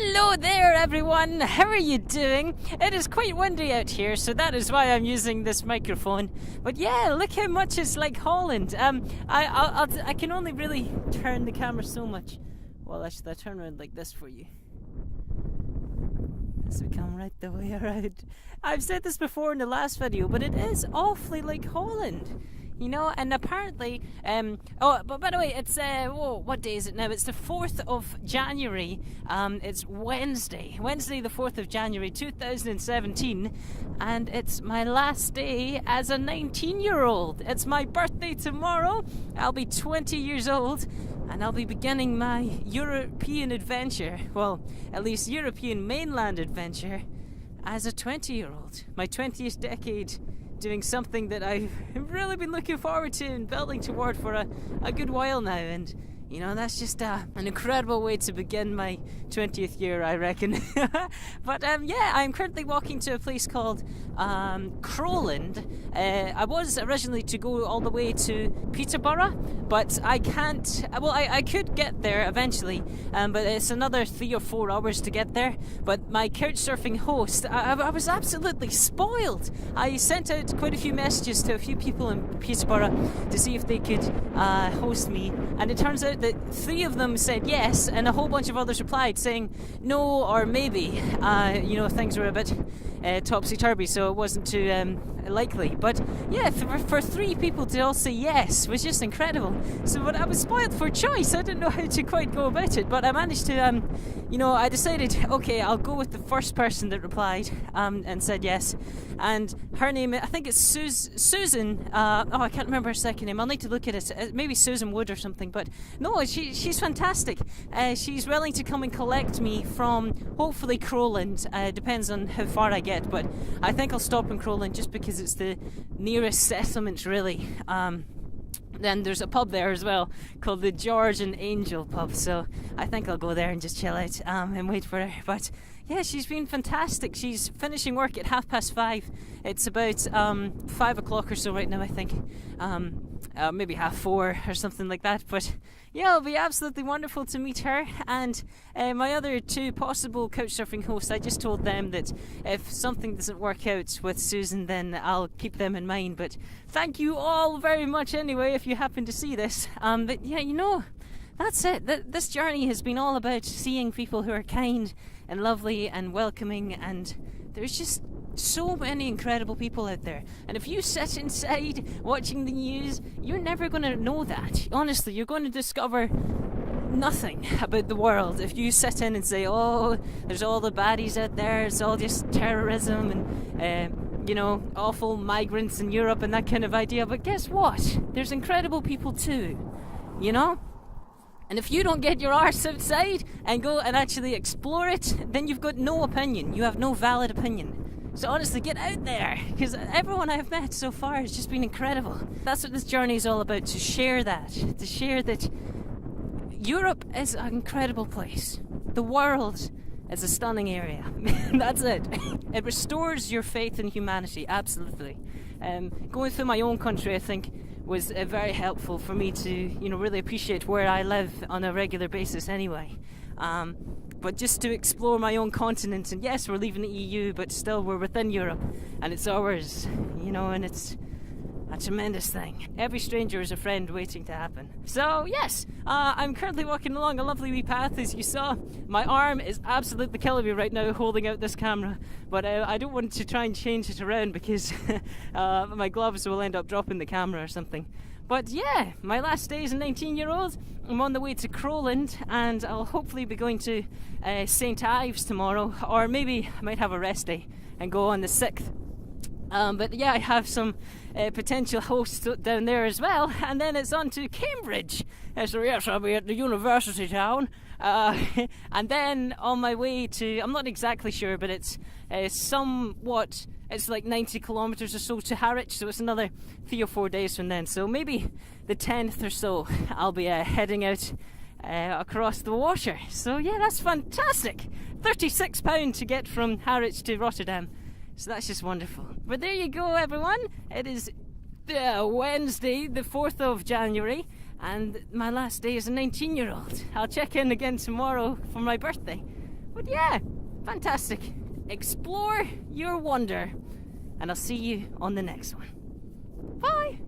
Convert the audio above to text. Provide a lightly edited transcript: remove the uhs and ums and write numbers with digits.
Hello there everyone, how are you doing? It is quite windy out here, so that is why I'm using this microphone. But yeah, look how much it's like Holland. I can only really turn the camera so much. Well, I should turn around like this for you. This will come right the way around. I've said this before in the last video, but it is awfully like Holland. You know, and apparently, but by the way, it's, what day is it now? It's the 4th of January, it's Wednesday the 4th of January 2017, and it's my last day as a 19-year-old. It's my birthday tomorrow. I'll be 20 years old, and I'll be beginning my European adventure, well, at least European mainland adventure, as a 20-year-old. My 20th decade, doing something that I've really been looking forward to and building toward for a good while now, and you know, that's just an incredible way to begin my 20th year, I reckon. But yeah, I'm currently walking to a place called Crowland. I was originally to go all the way to Peterborough, but I can't. Well, I could get there eventually, but it's another 3 or 4 hours to get there. But my couchsurfing host, I was absolutely spoiled. I sent out quite a few messages to a few people in Peterborough to see if they could host me, and it turns out that 3 of them said yes, and a whole bunch of others replied saying no or maybe. You know, things were a bit topsy-turvy, so it wasn't too likely. But yeah, for 3 people to all say yes was just incredible. So, but I was spoiled for choice. I didn't know how to quite go about it, but I managed to, you know, I decided, okay, I'll go with the first person that replied and said yes. And her name, I think it's Susan. I can't remember her second name. I'll need to look at it. Maybe Susan Wood or something. But no, she's fantastic. She's willing to come and collect me from hopefully Crowland. Depends on how far I get, but I think I'll stop in Crowland just because it's the nearest settlement, really. Then there's a pub there as well called the George and Angel pub, so I think I'll go there and just chill out and wait for her. But yeah, she's been fantastic. She's finishing work at 5:30. It's about 5 o'clock or so right now, I think. Maybe 4:30 or something like that. But yeah, it'll be absolutely wonderful to meet her. And my other 2 possible couchsurfing hosts, I just told them that if something doesn't work out with Susan, then I'll keep them in mind. But thank you all very much anyway if you happen to see this. But yeah, you know, that's it. This journey has been all about seeing people who are kind and lovely and welcoming, and there's just so many incredible people out there. And if you sit inside watching the news, you're never going to know that. Honestly, you're going to discover nothing about the world if you sit in and say, oh, there's all the baddies out there, it's all just terrorism and you know, awful migrants in Europe and that kind of idea. But guess what? There's incredible people too, you know? And if you don't get your arse outside and go and actually explore it, then you've got no opinion. You have no valid opinion. So honestly, get out there, because everyone I've met so far has just been incredible. That's what this journey is all about, to share that Europe is an incredible place. The world is a stunning area. That's it. It restores your faith in humanity, absolutely. Going through my own country, I think, was very helpful for me to, you know, really appreciate where I live on a regular basis anyway. But just to explore my own continent, and yes, we're leaving the EU, but still we're within Europe, and it's ours, you know, and it's a tremendous thing. Every stranger is a friend waiting to happen. So yes, I'm currently walking along a lovely wee path, as you saw. My arm is absolutely killing me right now holding out this camera, but I don't want to try and change it around because my gloves will end up dropping the camera or something. But yeah, my last day as a 19-year-old. I'm on the way to Crowland, and I'll hopefully be going to St. Ives tomorrow, or maybe I might have a rest day and go on the 6th. But yeah, I have some potential hosts down there as well, and then it's on to Cambridge. So yes, I'll be at the university town, and then on my way to, I'm not exactly sure, but it's somewhat, it's like 90 kilometres or so to Harwich, so it's another 3 or 4 days from then. So maybe the 10th or so, I'll be heading out across the water. So yeah, that's fantastic. £36 to get from Harwich to Rotterdam. So that's just wonderful. But there you go, everyone. It is Wednesday, the 4th of January, and my last day as a 19-year-old. I'll check in again tomorrow for my birthday. But yeah, fantastic. Explore your wonder. And I'll see you on the next one. Bye!